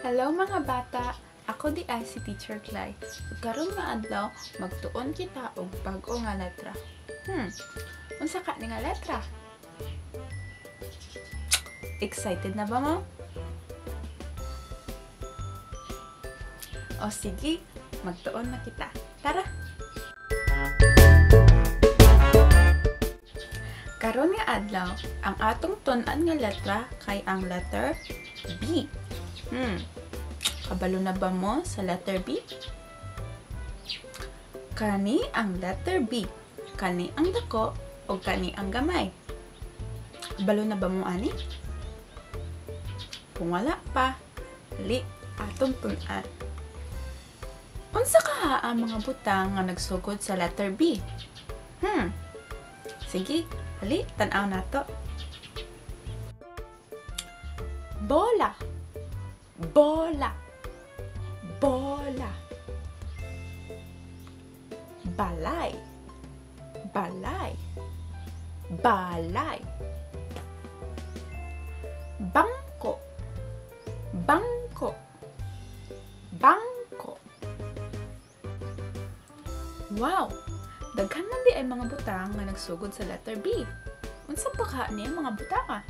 Hello mga bata! Ako di ay si Teacher Clay. Karon nga adlaw, magtuon kita og bag-o nga letra. Unsa ka ni nga letra? Excited na ba mo? O sige, magtuon na kita. Tara! Karon nga adlaw, ang atong tun-an nga letra kay ang letter B. Kabalo na ba mo sa letter B? Kani ang letter B. Kani ang dako o kani ang gamay. Kabalo na ba mo ani? Kung wala pa, li atong tun-an. Unsa ka ang mga butang nga nagsugod sa letter B? Sige, ali tan-aw nato. Bola. Bola. Bola. Balay. Balay. Balay. Bangko. Bangko. Bangko. Wow! Daghan man di ay mga butang nga nagsugod sa letter B. Unsa pa ka niya mga butang?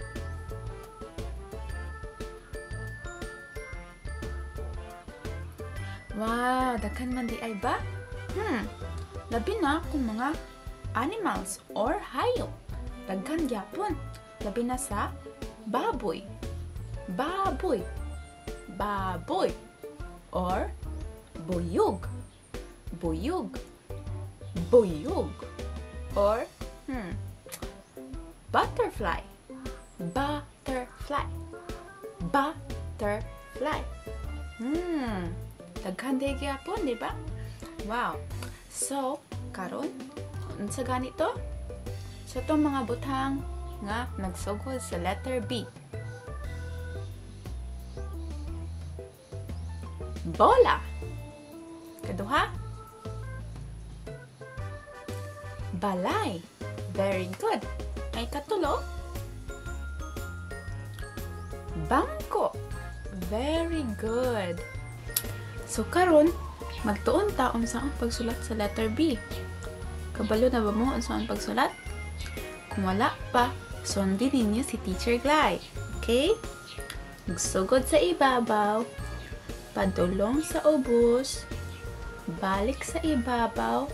Wow! Daghan man di ay ba? Labi na kung mga animals or hayop. Daghan gyapon. Labi na sa baboy. Baboy. Baboy. Or buyog. Buyog. Buyog. Or butterfly. Butterfly. Butterfly. Daghan day gyapon, di ba? Wow. So, karon unsa ganito? So tong mga butang nga nagsugod sa letter B. Bola. Kaduha? Balay. Very good. Ay katulo? Bangko. Very good. So karon magtuon ta unsa ang pagsulat sa letter B. Kabalo na ba mo unsa ang pagsulat? Kung wala pa, sundin ninyo si Teacher Glay. Okay? Magsugod sa ibabaw, padulong sa ubos, balik sa ibabaw,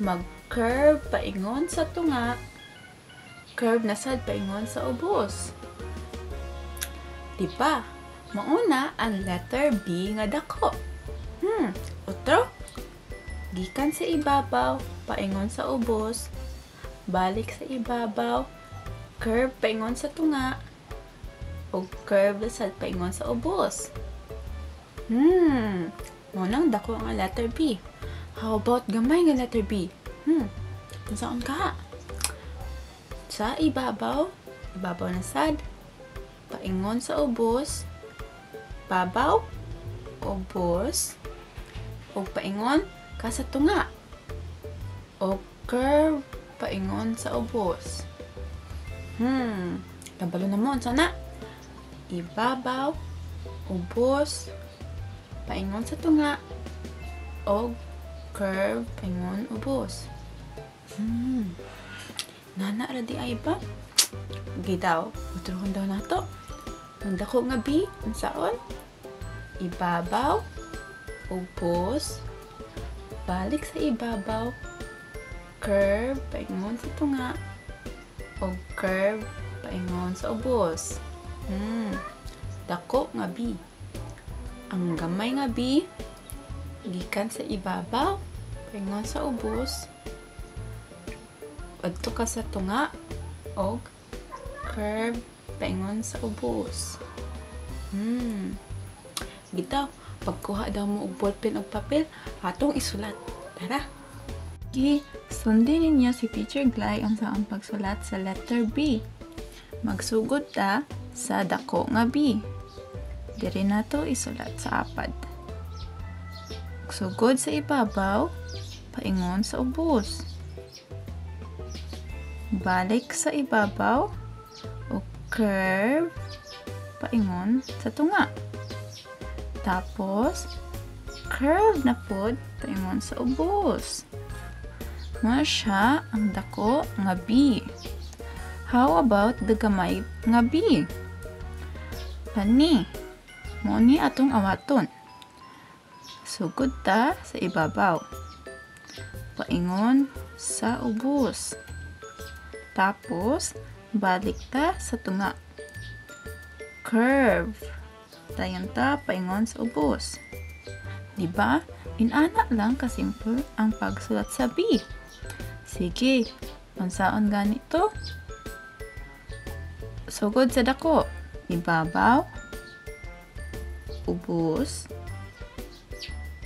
mag-curve paingon sa tunga, curve na sad paingon sa ubos. Diba? Mauna ang letter B nga dako. Otro? Gikan sa ibabaw, paingon sa ubos, balik sa ibabaw, curve paingon sa tunga, o curve sad paingon sa ubos. Munang dako ang letter B. How about gamay nga letter B? Saan ka? Sa ibabaw, ibabaw na sad, paingon sa ubos, babaw, ubos, o paingon ka sa tunga, o curve paingon sa ubos. Kabalo na mo, sana? Ibabaw, ubos, paingon sa tunga, o curve paingon ubos. Nana ra di ay ba? Gidaw, uturon daw nato. Ang dako nga B, unsaon? Ibabaw, ubos, balik sa ibabaw, curve paingon sa tunga, o curve paingon sa ubos. Dako nga B. Ang gamay nga B, gikan sa ibabaw, paingon sa ubos, adto ka sa tunga, o curve paingon sa ubos. Gitaw, pagkuha daw mo og ballpen og papel, atong isulat. Tara. Sundin ninyo si Teacher Glay ang saang pagsulat sa letter B. Magsugod ta sa dako nga B. Diri nato isulat sa apad. Magsugod sa ibabaw, paingon sa ubos. Balik sa ibabaw, o curve paingon sa tunga. Tapos, curve na pod paingon sa ubos. Mao siya ang dako nga B. How about the gamay nga B? Pani, mo ni atong awaton. Sugod ta sa ibabaw. Paingon sa ubos. Tapos, balik ta sa tunga. Curve. Dayon ta paingon sa ubos. Diba? Inana lang kasimple ang pagsulat sa B. Sige, unsaon ganito? Sugod sa dako. Ibabaw. Ubos.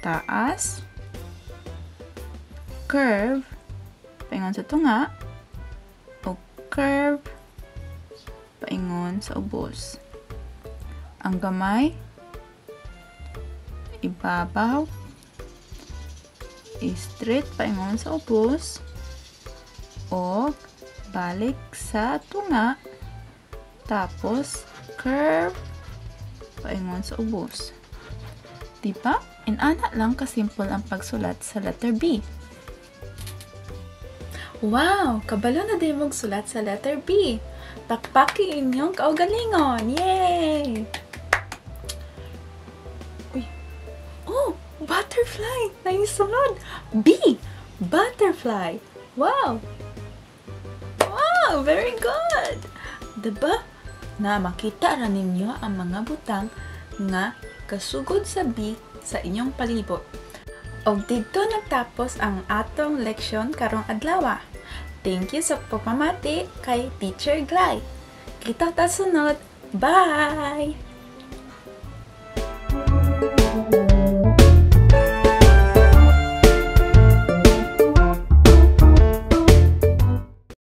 Taas. Curve. Paingon sa tunga. O curve. Paingon sa ubos. Ang gamay. Ibabaw. Straight paingon sa ubos. O balik sa tunga. Tapos curve paingon sa ubos. Diba? Inana lang kasimple ang pagsulat sa letter B. Wow! Kabalo na din magsulat sa letter B. Pakpaki inyong kaugalingon! Yay! Uy! Oh! Butterfly! Naisunod! B! Butterfly! Wow! Wow! Very good! Diba? Na makita ra ninyo ang mga butang nga kasugod sa B sa inyong palibot. Og dito nagtapos ang atong leksyon karong adlaw. Thank you sa pagpamati kay Teacher Glay. Kita ta sunod. Bye!